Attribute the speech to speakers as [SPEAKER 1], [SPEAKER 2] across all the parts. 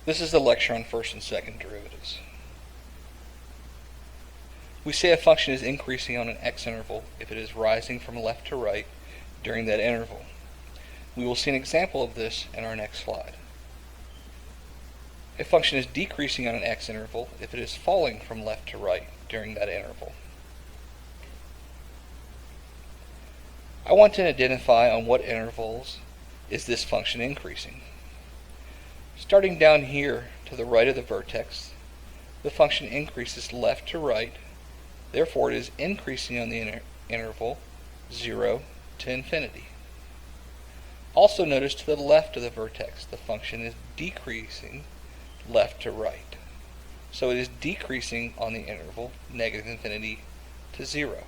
[SPEAKER 1] This is the lecture on first and second derivatives. We say a function is increasing on an x interval if it is rising from left to right during that interval. We will see an example of this in our next slide. A function is decreasing on an x interval if it is falling from left to right during that interval. I want to identify on what intervals is this function increasing. Starting down here to the right of the vertex, the function increases left to right, therefore it is increasing on the interval 0 to infinity. Also notice to the left of the vertex, the function is decreasing left to right. So it is decreasing on the interval negative infinity to 0.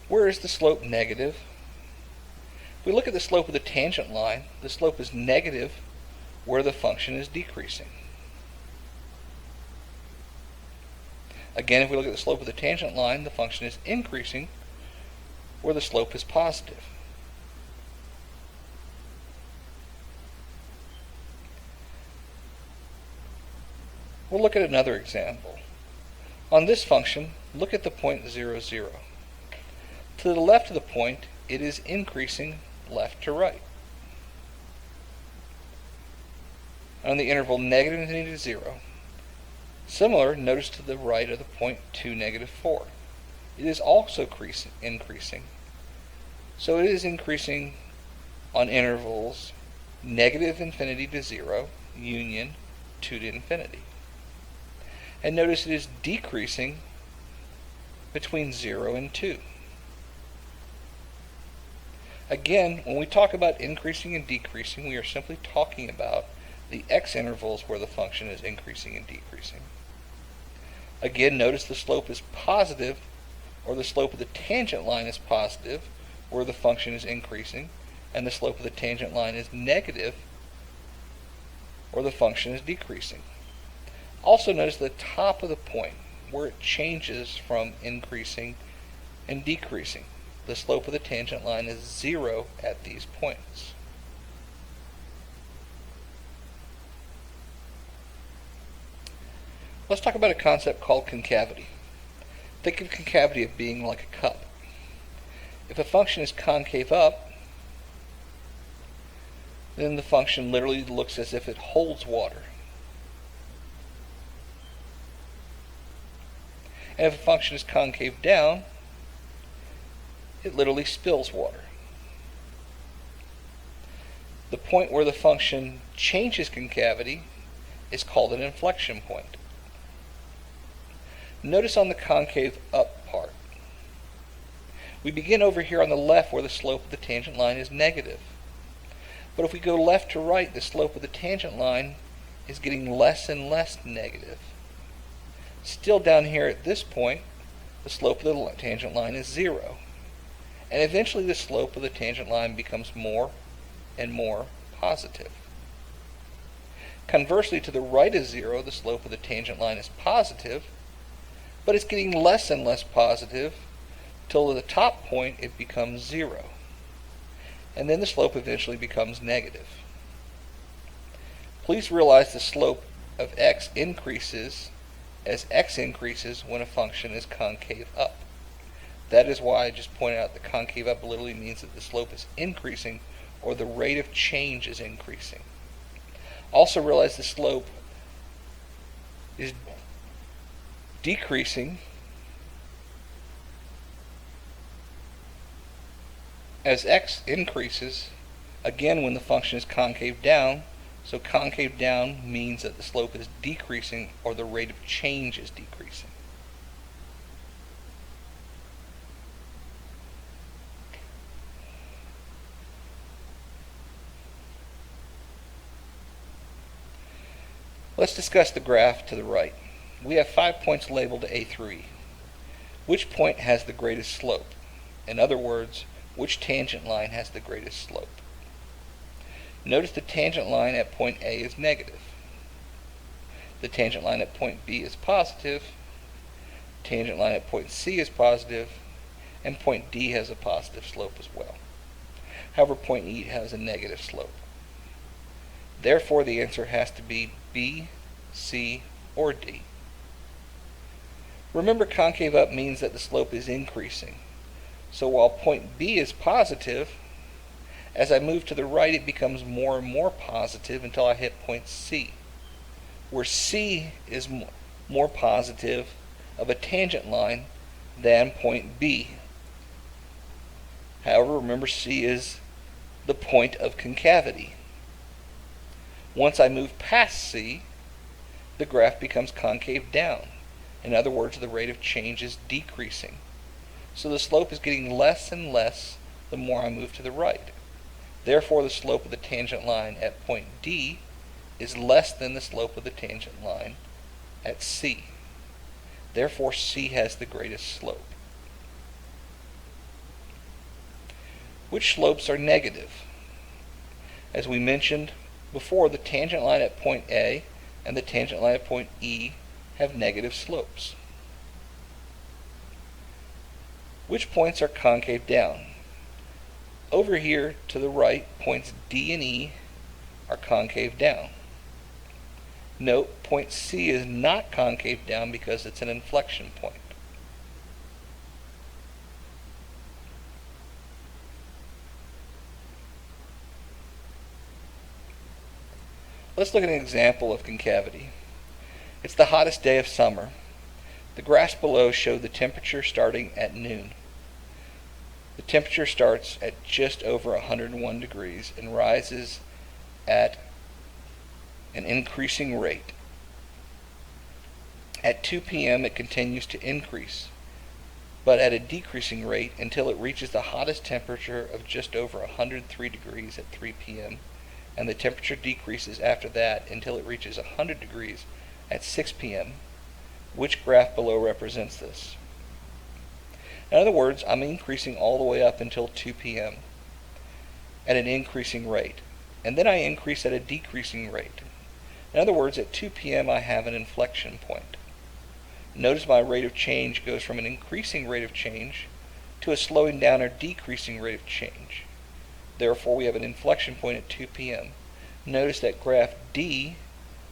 [SPEAKER 1] Where is the slope negative? If we look at the slope of the tangent line, the slope is negative where the function is decreasing. Again, if we look at the slope of the tangent line, the function is increasing where the slope is positive. We'll look at another example. On this function, look at the point 0, 0. To the left of the point, it is increasing left to right. On the interval negative infinity to 0, similar, notice to the right of the point 2, negative 4. It is also increasing. So it is increasing on intervals negative infinity to 0, union 2 to infinity. And notice it is decreasing between 0 and 2. Again, when we talk about increasing and decreasing, we are simply talking about the x intervals where the function is increasing and decreasing. Again, notice the slope is positive, or the slope of the tangent line is positive, where the function is increasing, and the slope of the tangent line is negative, or the function is decreasing. Also notice the top of the point, where it changes from increasing and decreasing. The slope of the tangent line is 0 at these points. Let's talk about a concept called concavity. Think of concavity of being like a cup. If a function is concave up, then the function literally looks as if it holds water. And if a function is concave down, it literally spills water. The point where the function changes concavity is called an inflection point. Notice on the concave up part. We begin over here on the left where the slope of the tangent line is negative. But if we go left to right, the slope of the tangent line is getting less and less negative. Still down here at this point, the slope of the tangent line is 0. And eventually the slope of the tangent line becomes more and more positive. Conversely, to the right of 0, the slope of the tangent line is positive, but it's getting less and less positive till at the top point it becomes 0. And then the slope eventually becomes negative. Please realize the slope of x increases as x increases when a function is concave up. That is why I just pointed out the concave up literally means that the slope is increasing, or the rate of change is increasing. Also realize the slope is decreasing as x increases, again when the function is concave down. So concave down means that the slope is decreasing, or the rate of change is decreasing. Let's discuss the graph to the right. We have 5 points labeled A through E. Which point has the greatest slope? In other words, which tangent line has the greatest slope? Notice the tangent line at point A is negative. The tangent line at point B is positive. Tangent line at point C is positive. And point D has a positive slope as well. However, point E has a negative slope. Therefore, the answer has to be B, C, or D. Remember, concave up means that the slope is increasing. So while point B is positive, as I move to the right, it becomes more and more positive until I hit point C, where C is more positive of a tangent line than point B. However, remember, C is the point of concavity. Once I move past C, the graph becomes concave down. In other words, the rate of change is decreasing. So the slope is getting less and less the more I move to the right. Therefore, the slope of the tangent line at point D is less than the slope of the tangent line at C. Therefore, C has the greatest slope. Which slopes are negative? As we mentioned before, the tangent line at point A and the tangent line at point E have negative slopes. Which points are concave down? Over here to the right, points D and E are concave down. Note, point C is not concave down because it's an inflection point. Let's look at an example of concavity. It's the hottest day of summer. The graphs below show the temperature starting at noon. The temperature starts at just over 101 degrees and rises at an increasing rate. At 2 p.m. it continues to increase, but at a decreasing rate until it reaches the hottest temperature of just over 103 degrees at 3 p.m., and the temperature decreases after that until it reaches 100 degrees at 6 p.m. Which graph below represents this? In other words, I'm increasing all the way up until 2 p.m. at an increasing rate, and then I increase at a decreasing rate. In other words, at 2 p.m. I have an inflection point. Notice my rate of change goes from an increasing rate of change to a slowing down or decreasing rate of change. Therefore, we have an inflection point at 2 p.m. Notice that graph D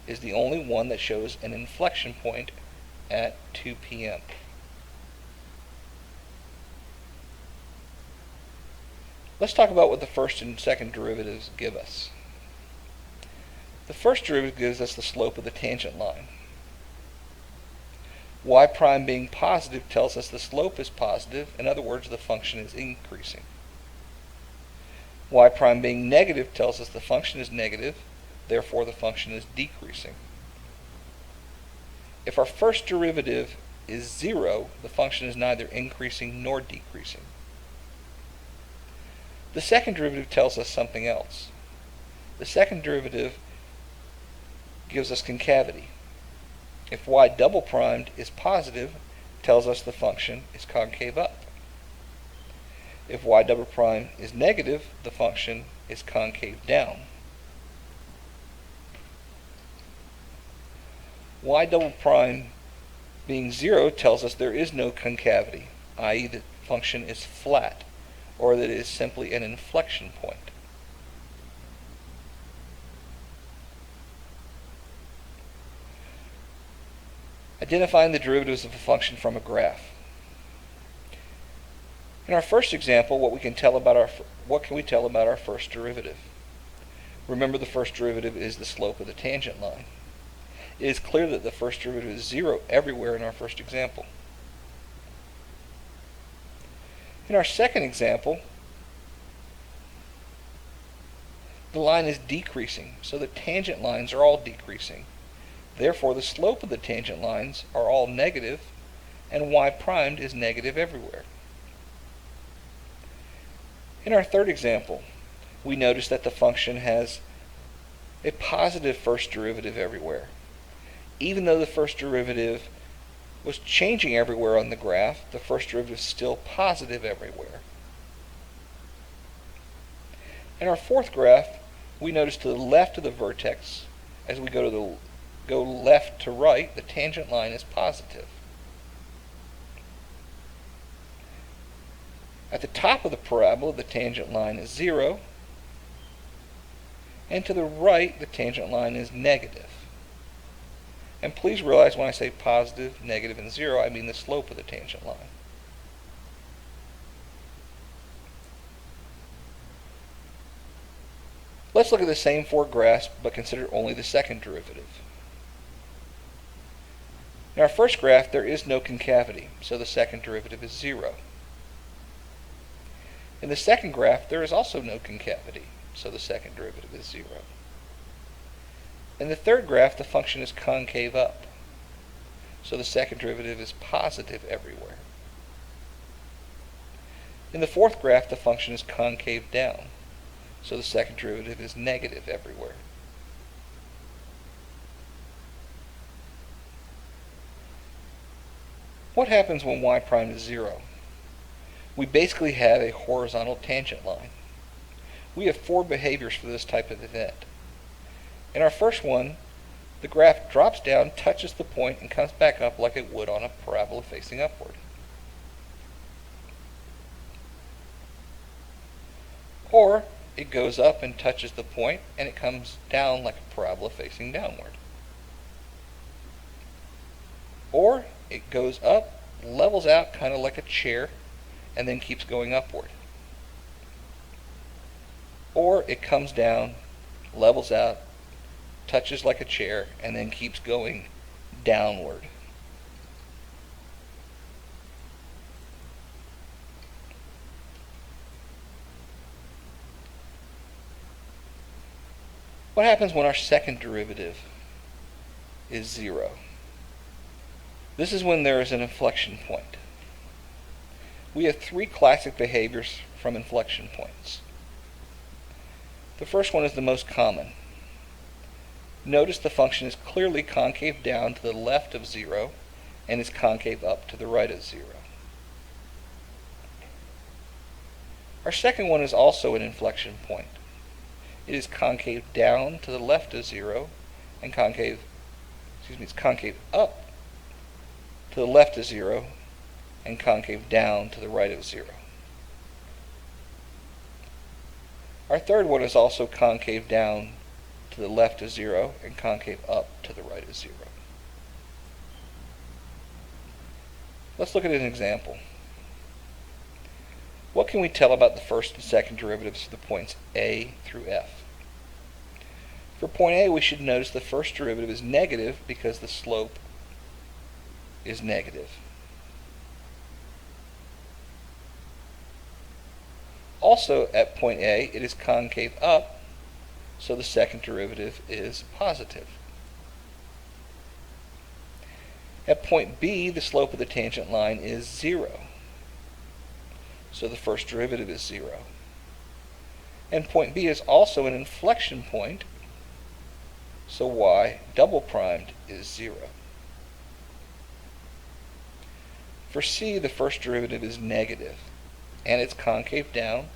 [SPEAKER 1] is the only one that shows an inflection point at 2 p.m. Let's talk about what the first and second derivatives give us. The first derivative gives us the slope of the tangent line. Y prime being positive tells us the slope is positive. In other words, the function is increasing. Y prime being negative tells us the function is negative. Therefore, the function is decreasing. If our first derivative is 0, the function is neither increasing nor decreasing. The second derivative tells us something else. The second derivative gives us concavity. If y double primed is positive, it tells us the function is concave up. If y double prime is negative, the function is concave down. Y double prime being 0 tells us there is no concavity, i.e. the function is flat, or that it is simply an inflection point. Identifying the derivatives of a function from a graph. In our first example, what can we tell about our first derivative? Remember, the first derivative is the slope of the tangent line. It is clear that the first derivative is 0 everywhere in our first example. In our second example, the line is decreasing, so the tangent lines are all decreasing. Therefore, the slope of the tangent lines are all negative, and y primed is negative everywhere. In our third example, we notice that the function has a positive first derivative everywhere. Even though the first derivative was changing everywhere on the graph, the first derivative is still positive everywhere. In our fourth graph, we notice to the left of the vertex, as we go left to right, the tangent line is positive. At the top of the parabola, the tangent line is 0, and to the right, the tangent line is negative. And please realize when I say positive, negative, and 0, I mean the slope of the tangent line. Let's look at the same four graphs, but consider only the second derivative. In our first graph, there is no concavity, so the second derivative is 0. In the second graph, there is also no concavity, so the second derivative is 0. In the third graph, the function is concave up, so the second derivative is positive everywhere. In the fourth graph, the function is concave down, so the second derivative is negative everywhere. What happens when y prime is 0? We basically have a horizontal tangent line. We have four behaviors for this type of event. In our first one, the graph drops down, touches the point, and comes back up like it would on a parabola facing upward. Or it goes up and touches the point, and it comes down like a parabola facing downward. Or it goes up, levels out kind of like a chair, and then keeps going upward. Or it comes down, levels out, touches like a chair, and then keeps going downward. What happens when our second derivative is 0? This is when there is an inflection point. We have three classic behaviors from inflection points. The first one is the most common. Notice the function is clearly concave down to the left of 0 and is concave up to the right of 0. Our second one is also an inflection point. It is concave down to the left of 0 and it's concave up to the left of 0 and concave down to the right of 0. Our third one is also concave down to the left of 0 and concave up to the right of 0. Let's look at an example. What can we tell about the first and second derivatives for the points A through F? For point A, we should notice the first derivative is negative because the slope is negative. Also, at point A, it is concave up, so the second derivative is positive. At point B, the slope of the tangent line is 0, so the first derivative is 0. And point B is also an inflection point, so y double primed is 0. For C, the first derivative is negative, and it's concave down,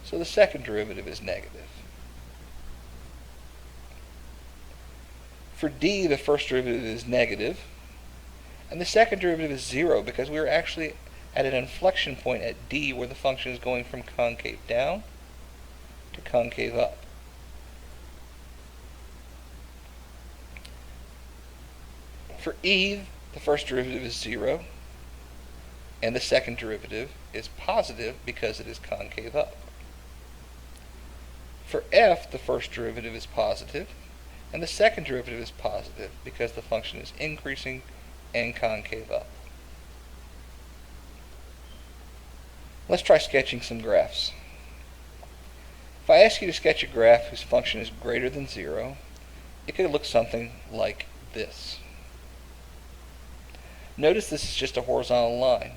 [SPEAKER 1] so the second derivative is negative. For D, the first derivative is negative, and the second derivative is 0 because we are actually at an inflection point at D where the function is going from concave down to concave up. For E, the first derivative is 0, and the second derivative is positive because it is concave up. For F, the first derivative is positive, and the second derivative is positive because the function is increasing and concave up. Let's try sketching some graphs. If I ask you to sketch a graph whose function is greater than 0, it could look something like this. Notice this is just a horizontal line.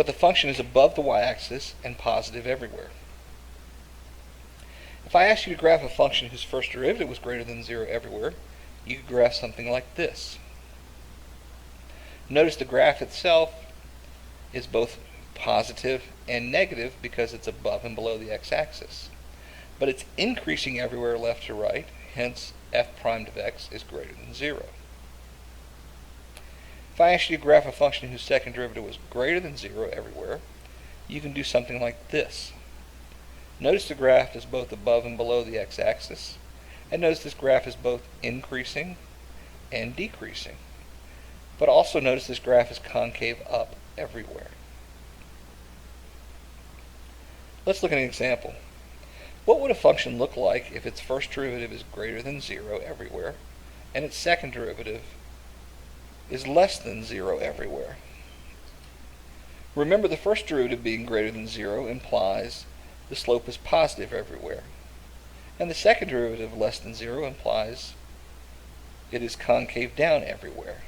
[SPEAKER 1] But the function is above the y-axis and positive everywhere. If I asked you to graph a function whose first derivative was greater than 0 everywhere, you could graph something like this. Notice the graph itself is both positive and negative because it's above and below the x-axis. But it's increasing everywhere left to right, hence f prime of x is greater than 0. If I asked you to graph a function whose second derivative was greater than 0 everywhere, you can do something like this. Notice the graph is both above and below the x-axis, and notice this graph is both increasing and decreasing. But also notice this graph is concave up everywhere. Let's look at an example. What would a function look like if its first derivative is greater than 0 everywhere, and its second derivative is less than 0 everywhere? Remember, the first derivative being greater than 0 implies the slope is positive everywhere, and the second derivative less than 0 implies it is concave down everywhere.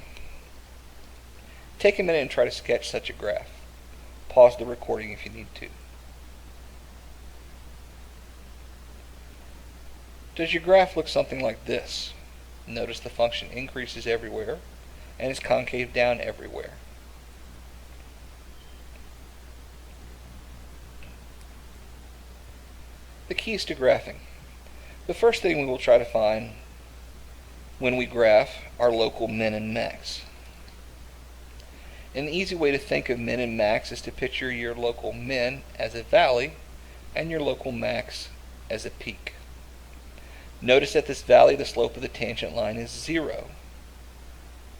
[SPEAKER 1] Take a minute and try to sketch such a graph. Pause the recording if you need to. Does your graph look something like this? Notice the function increases everywhere and is concave down everywhere. The keys to graphing. The first thing we will try to find when we graph are local min and max. An easy way to think of min and max is to picture your local min as a valley and your local max as a peak. Notice at this valley the slope of the tangent line is 0.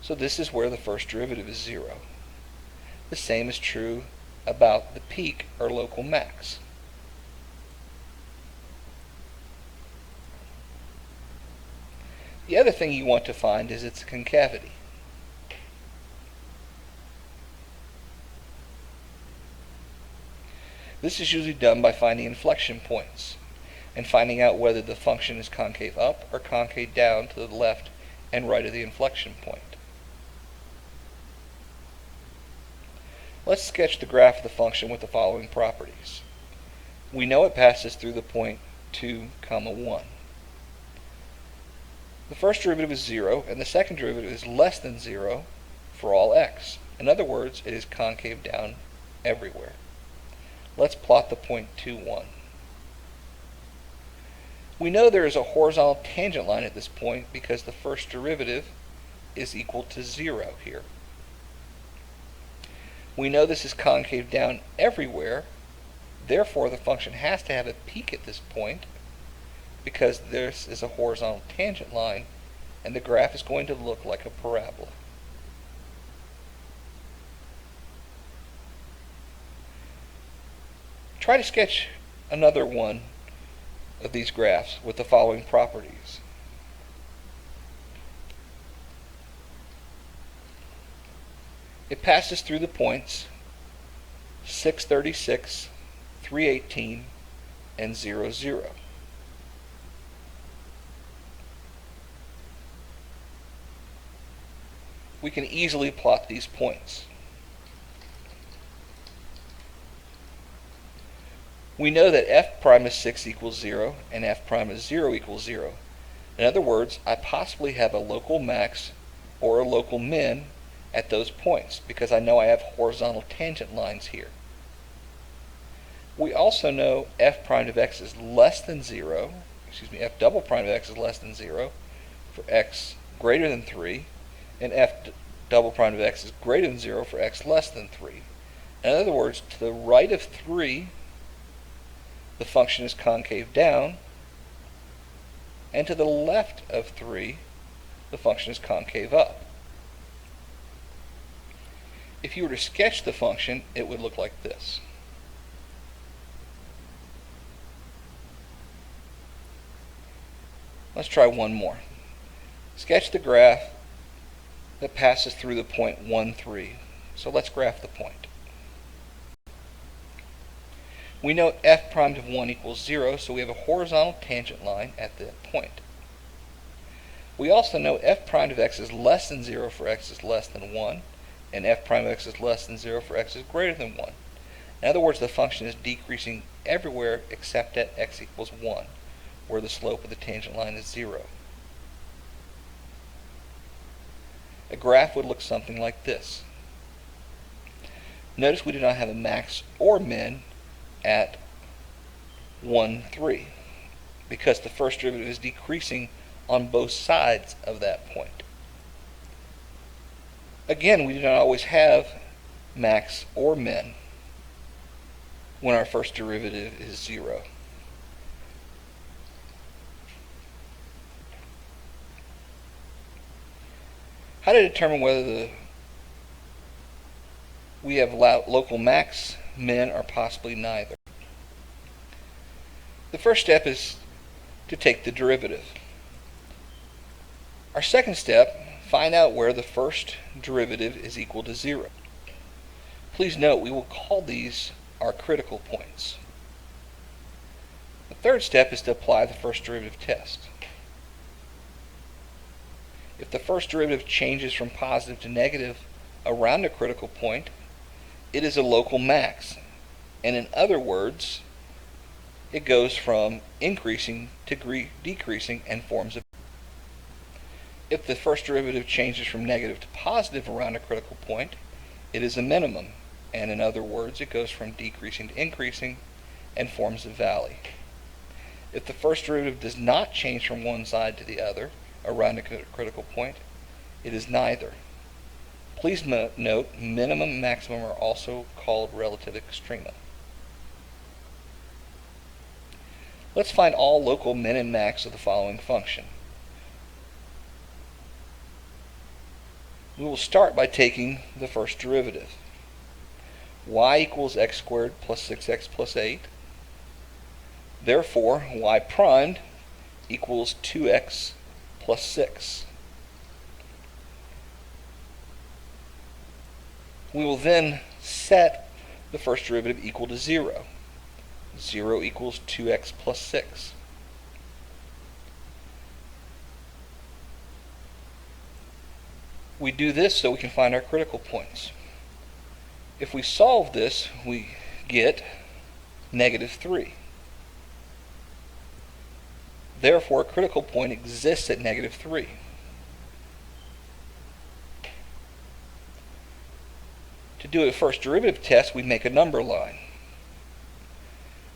[SPEAKER 1] So this is where the first derivative is 0. The same is true about the peak or local max. The other thing you want to find is its concavity. This is usually done by finding inflection points and finding out whether the function is concave up or concave down to the left and right of the inflection point. Let's sketch the graph of the function with the following properties. We know it passes through the point 2, 1. The first derivative is 0, and the second derivative is less than 0 for all x. In other words, it is concave down everywhere. Let's plot the point 2, 1. We know there is a horizontal tangent line at this point because the first derivative is equal to 0 here. We know this is concave down everywhere, therefore the function has to have a peak at this point because this is a horizontal tangent line and the graph is going to look like a parabola. Try to sketch another one of these graphs with the following properties. It passes through the points 636, 318, and 0, 0. We can easily plot these points. We know that f prime is 6 equals 0 and f prime is 0 equals 0. In other words, I possibly have a local max or a local min at those points because I know I have horizontal tangent lines here. We also know f prime of x is less than 0, f double prime of x is less than 0 for x greater than 3, and f double prime of x is greater than 0 for x less than 3. In other words, to the right of 3, the function is concave down, and to the left of 3, the function is concave up. If you were to sketch the function, it would look like this. Let's try one more. Sketch the graph that passes through the point 1, 3. So let's graph the point. We know f prime of 1 equals 0, so we have a horizontal tangent line at that point. We also know f prime of x is less than 0 for x is less than 1, and f prime of x is less than 0 for x is greater than 1. In other words, the function is decreasing everywhere except at x equals 1, where the slope of the tangent line is 0. A graph would look something like this. Notice we do not have a max or min at 1, 3 because the first derivative is decreasing on both sides of that point. Again, we do not always have max or min when our first derivative is 0. How to determine whether we have local max, min, or possibly neither? The first step is to take the derivative. Our second step, find out where the first derivative is equal to 0. Please note we will call these our critical points. The third step is to apply the first derivative test. If the first derivative changes from positive to negative around a critical point, it is a local max, and in other words, it goes from increasing to decreasing and forms a. If the first derivative changes from negative to positive around a critical point, it is a minimum, and in other words, it goes from decreasing to increasing and forms a valley. If the first derivative does not change from one side to the other around a critical point, it is neither. Please note, minimum and maximum are also called relative extrema. Let's find all local min and max of the following function. We will start by taking the first derivative. Y equals x squared plus 6x plus 8. Therefore, y primed equals 2x plus 6. We will then set the first derivative equal to 0. 0 equals 2x plus 6. We do this so we can find our critical points. If we solve this, we get negative 3. Therefore, a critical point exists at negative 3. To do a first derivative test, we make a number line.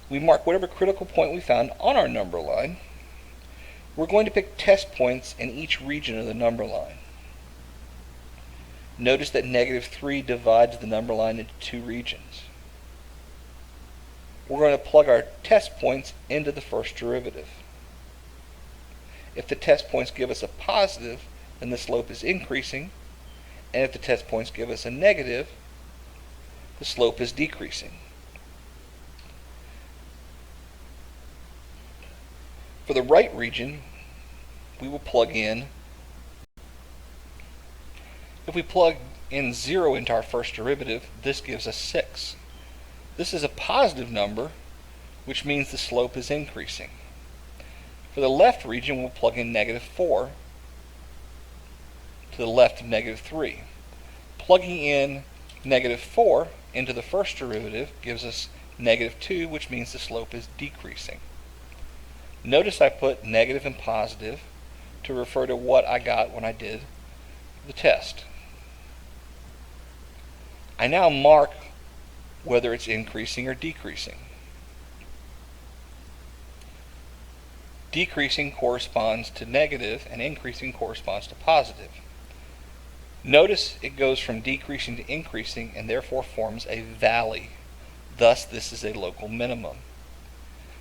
[SPEAKER 1] We mark whatever critical point we found on our number line. We're going to pick test points in each region of the number line. Notice that negative 3 divides the number line into two regions. We're going to plug our test points into the first derivative. If the test points give us a positive, then the slope is increasing, and if the test points give us a negative, the slope is decreasing. For the right region, we will plug in. If we plug in 0 into our first derivative, this gives us 6. This is a positive number, which means the slope is increasing. For the left region, we'll plug in negative 4 to the left of negative 3. Plugging in negative 4 into the first derivative gives us negative 2, which means the slope is decreasing. Notice I put negative and positive to refer to what I got when I did the test. I now mark whether it's increasing or decreasing. Decreasing corresponds to negative and increasing corresponds to positive. Notice it goes from decreasing to increasing and therefore forms a valley. Thus, this is a local minimum.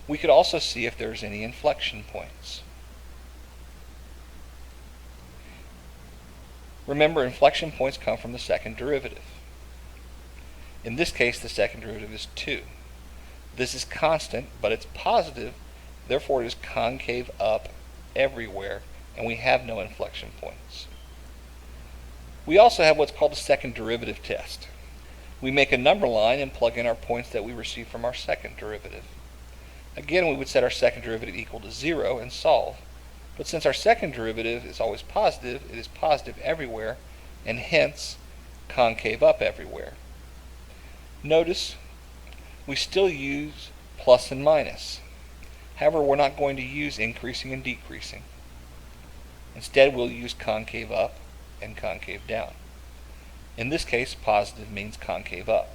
[SPEAKER 1] We could also see if there's any inflection points. Remember, inflection points come from the second derivative. In this case, the second derivative is 2. This is constant, but it's positive, therefore it is concave up everywhere, and we have no inflection points. We also have what's called a second derivative test. We make a number line and plug in our points that we receive from our second derivative. Again, we would set our second derivative equal to 0 and solve. But since our second derivative is always positive, it is positive everywhere, and hence concave up everywhere. Notice we still use plus and minus. However, we're not going to use increasing and decreasing. Instead, we'll use concave up and concave down. In this case, positive means concave up.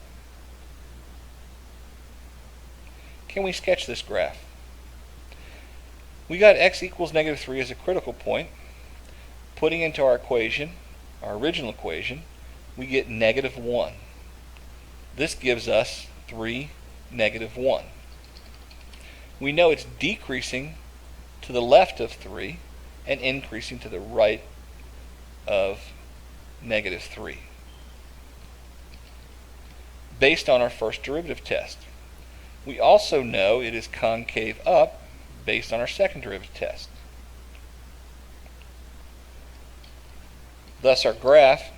[SPEAKER 1] Can we sketch this graph? We got x equals negative 3 as a critical point. Putting into our equation, our original equation, we get negative 1. This gives us 3, negative 1. We know it's decreasing to the left of 3 and increasing to the right of negative 3, based on our first derivative test. We also know it is concave up based on our second derivative test. Thus our graph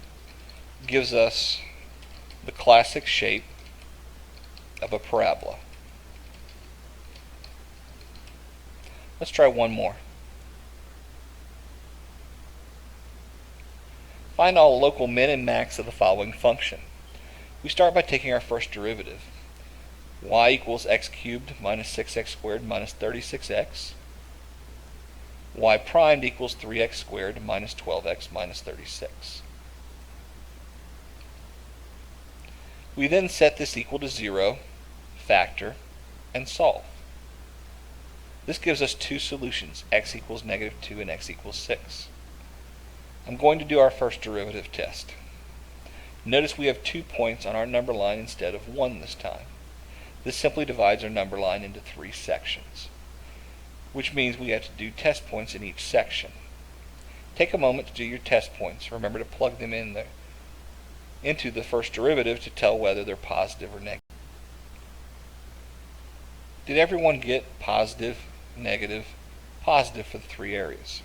[SPEAKER 1] gives us the classic shape of a parabola. Let's try one more. Find all local min and max of the following function. We start by taking our first derivative. Y equals x cubed minus 6x squared minus 36x. Y primed equals 3x squared minus 12x minus 36. We then set this equal to 0, factor, and solve. This gives us two solutions, x equals negative 2 and x equals 6. I'm going to do our first derivative test. Notice we have 2 points on our number line instead of 1 this time. This simply divides our number line into 3 sections, which means we have to do test points in each section. Take a moment to do your test points. Remember to plug them in there into the first derivative to tell whether they're positive or negative. Did everyone get positive, negative, positive for the 3 areas?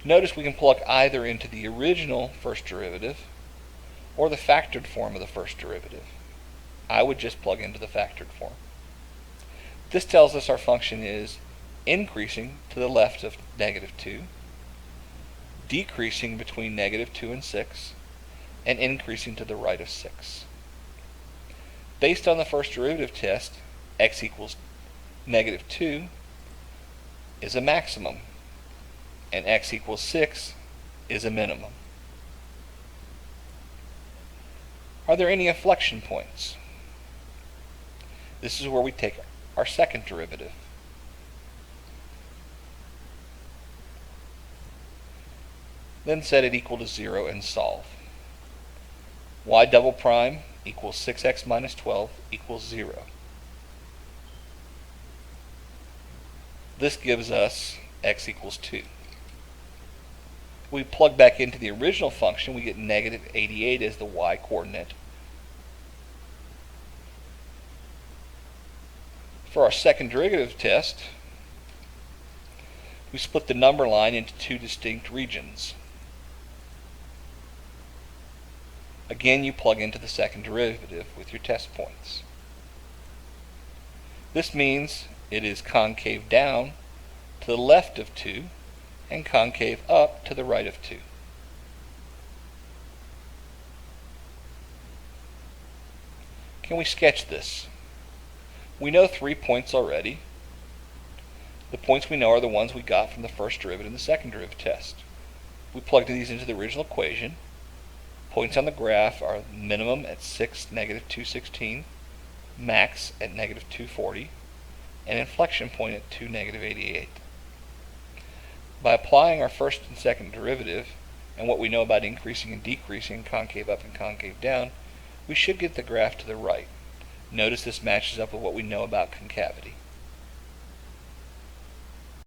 [SPEAKER 1] Notice we can plug either into the original first derivative or the factored form of the first derivative. I would just plug into the factored form. This tells us our function is increasing to the left of negative 2, decreasing between negative 2 and 6, and increasing to the right of 6. Based on the first derivative test, x equals negative 2 is a maximum, and x equals 6 is a minimum. Are there any inflection points? This is where we take our second derivative. Then set it equal to 0 and solve. Y double prime equals 6x minus 12 equals 0. This gives us x equals 2. We plug back into the original function, we get negative 88 as the y coordinate. For our second derivative test, we split the number line into 2 distinct regions. Again, you plug into the second derivative with your test points. This means it is concave down to the left of 2 and concave up to the right of 2. Can we sketch this? We know 3 points already. The points we know are the ones we got from the first derivative and the second derivative test. We plugged these into the original equation. Points on the graph are minimum at 6, negative 216, max at negative 240, and inflection point at 2, negative 88. By applying our first and second derivative and what we know about increasing and decreasing, concave up and concave down, we should get the graph to the right. Notice this matches up with what we know about concavity.